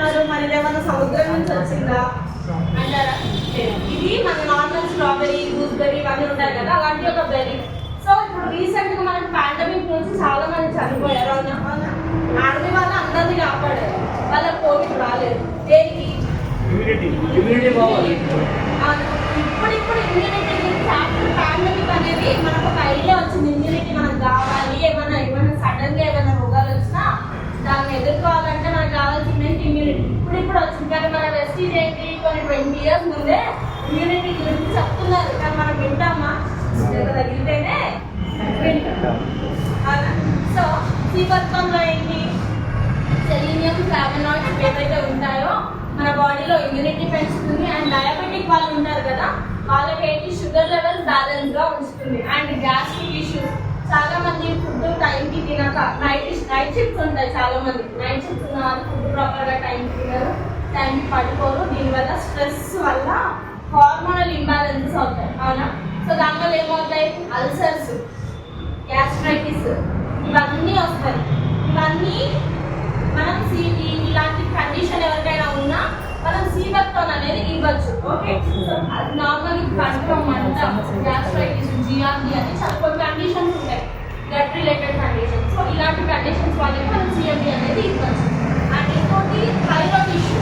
అంటున్నారు, మరి ఏమన్నా సముద్రం నుంచి వచ్చిందా అంటారా? ఇది మన నార్మల్ స్ట్రాబెరీ, గూస్బెర్రీ ఇవన్నీ ఉంటాయి కదా, అలాంటి ఒక బెర్రీ. సో ఇప్పుడు రీసెంట్ గా మనకి పాండమిక్ నుంచి చాలా మంది చనిపోయారు. ఆర్మీ వాళ్ళు అందరినీ కాపాడారు, వాళ్ళ కోవిడ్ రాలేదు. దేనికి? ఇప్పుడు ఇమ్యూనిటీ గురించి ఆఫ్టర్ పాండమిక్ అనేది మనకు ఒక ఐడియా వచ్చింది. ఇమ్యూనిటీ మనకు కావాలి, ఏమైనా సడన్ గా ఏమైనా రోగాలు వచ్చినా దాన్ని ఎదుర్కోవాలంటే మనకు కావాల్సింది ఇమ్యూనిటీ. ఇప్పుడు వచ్చింది. కానీ మన వెస్టీజ్ ఏంటి, కొన్ని 20 years ముందే ఇమ్యూనిటీ గురించి చెప్తున్నారు, కానీ మనం వింటామా? తగిలితేనే వింటాం. సో సీబత్వంలో ఏంటి, సెలీనియం, ఫ్లావనాయిడ్స్ ఏవైతే ఉంటాయో మన బాడీలో ఇమ్యూనిటీ పెంచుతుంది. అండ్ డయాబెటిక్ వాళ్ళు ఉంటారు కదా, వాళ్ళకి ఏంటి, షుగర్ లెవెల్స్ బ్యాలెన్స్ గా ఉంచుతుంది. అండ్ గ్యాస్ట్రిక్ ఇష్యూస్, చాలా మంది ఫుడ్ టైంకి తినక నైట్ షిఫ్ట్స్ ఉంటాయి. చాలా మంది నైట్ షిఫ్ట్స్ ఉన్న వాళ్ళు ఫుడ్ ప్రాపర్ గా టైంకి తినరు, టైంకి పడుకోరు. దీనివల్ల స్ట్రెస్ వల్ల హార్మోనల్ ఇంబ్యాలెన్సెస్ అవుతాయి, అవునా? సో దానివల్ల ఏమవుతాయి, అల్సర్స్, గ్యాస్ట్రైటిస్ ఇవన్నీ వస్తాయి. ఇవన్నీ మనం ఇలాంటి కండిషన్ ఎవరికైనా ఉన్నా మనం సీబత్వం అనేది ఇవ్వచ్చు. ఓకే, నార్మల్ కంట్లో మంట, గ్యాస్ట్రైటిస్, జిఆర్డి అని చాలా కొన్ని కండిషన్స్ ఉంటాయి, గట్ రిలేటెడ్ కండిషన్స్. సో ఇలాంటి కండిషన్స్ వాళ్ళకి మనం సిఎండి అనేది ఇవ్వచ్చు. అండ్ ఇంకోటి థైరాయిడ్ ఇష్యూ,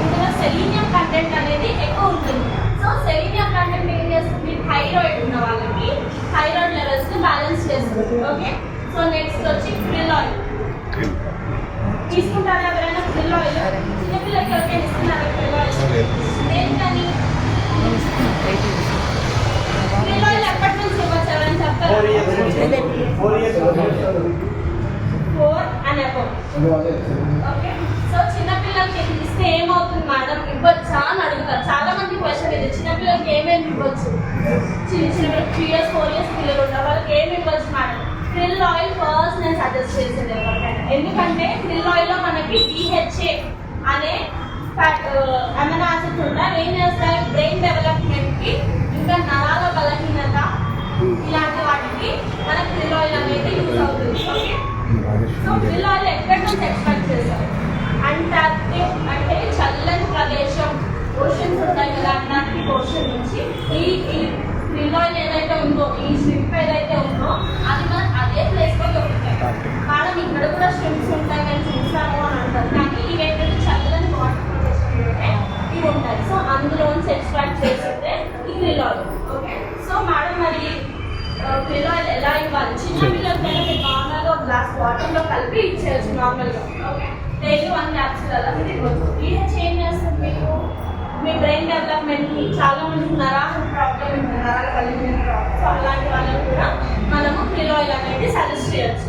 ఇందులో సెలీనియం కంటెంట్ అనేది ఎక్కువ ఉంటుంది. సో సెలీనియం కంటెంట్ ఏం చేస్తుంది, థైరాయిడ్ ఉన్న వాళ్ళకి థైరాయిడ్ లెవెల్స్ ని బ్యాలెన్స్ చేస్తుంది. ఓకే, సో నెక్స్ట్ వచ్చి క్రిల్ ఆయిల్ తీసుకుంటారా ఎవరైనా? క్రిల్ ఆయిల్ చిన్నపిల్లలకి ఎవరికైనా ఇస్తున్నారా? క్రిల్ ఆయిల్ దేనికని? క్రిల్ ఆయిల్ ఎప్పటి నుంచి ఇవ్వచ్చు ఎవరైనా చెప్తారా? 4 and above. ఓకే, సో చిన్నపిల్లలకి ఇస్తే ఏమవుతుంది మేడం, ఇవ్వచ్చా అని అడుగుతారు చాలా మంది. క్వశ్చన్ ఇది, చిన్నపిల్లలకి ఏమేమి ఇవ్వచ్చు? చిన్న 3 years 4 years పిల్లలు ఉంటారు, వాళ్ళకి ఏమి ఇవ్వచ్చు మేడం? క్రిల్ ఆయిల్ ఫస్ట్ నేను సజెస్ట్ చేసేది ఎవరికైనా. ఎందుకంటే క్రిల్ ఆయిల్ లో మనకి DHA అనే అమినో యాసిడ్స్ ఉంటాయి. ఏం చేస్తాయి, బ్రెయిన్ డెవలప్మెంట్ కి, ఇంకా నరాల బలహీనత ఇలాంటి వాటికి మన క్రిల్ ఆయిల్ అనేది యూజ్ అవుతుంది. ఓకే, సో క్రిల్ ఆయిల్ ఎక్కడి నుంచి ఎక్స్ట్రాక్ట్ చేస్తారు? అంటార్క్టిక్ అంటే చల్లని ప్రదేశం, ఓషన్స్ ఉంటాయి కదా, అట్లాంటిక్ ఓషన్ నుంచి ఈ క్రిల్ ఆయిల్ ఏదైతే ఉందో, ఈ స్ట్రిప్ ఏదైతే ఉందో అది మనం అదే ప్లేస్ లో దొరుకుతాయి. మనం ఇక్కడ కూడా స్ట్రిప్స్ ఉంటాయి కానీ చూసాము అని అంటారు, కానీ ఇవి ఏంటంటే చల్లని వాటర్ ప్రదేశంలోనే ఇవి ఉంటాయి. సో అందులోంచి ఎక్స్ట్రాక్ట్ చేస్తుంటే ఈ krill oil. Okay, so madam మరి క్రిల్ ఆయిల్ ఎలా ఇవ్వాలి? చిన్న పిల్లలకైనా మీరు నార్మల్గా ఒక గ్లాస్ వాటర్లో కలిపి ఇచ్చేయచ్చు నార్మల్గా. ఓకే, డైలీ 1 capsule అలా మీరు ఇవ్వచ్చు. DHA ఏం చేస్తుంది మీకు, మీ బ్రెయిన్ డెవలప్మెంట్ కి, చాలా మంది నరాల ప్రాబ్లం ఉంటుంది, నరాల కలిగిన ప్రాబ్లం. సో అలాంటి వాళ్ళకి కూడా మనము క్రిల్ ఆయిల్ అనేది సజెస్ట్ చేయొచ్చు.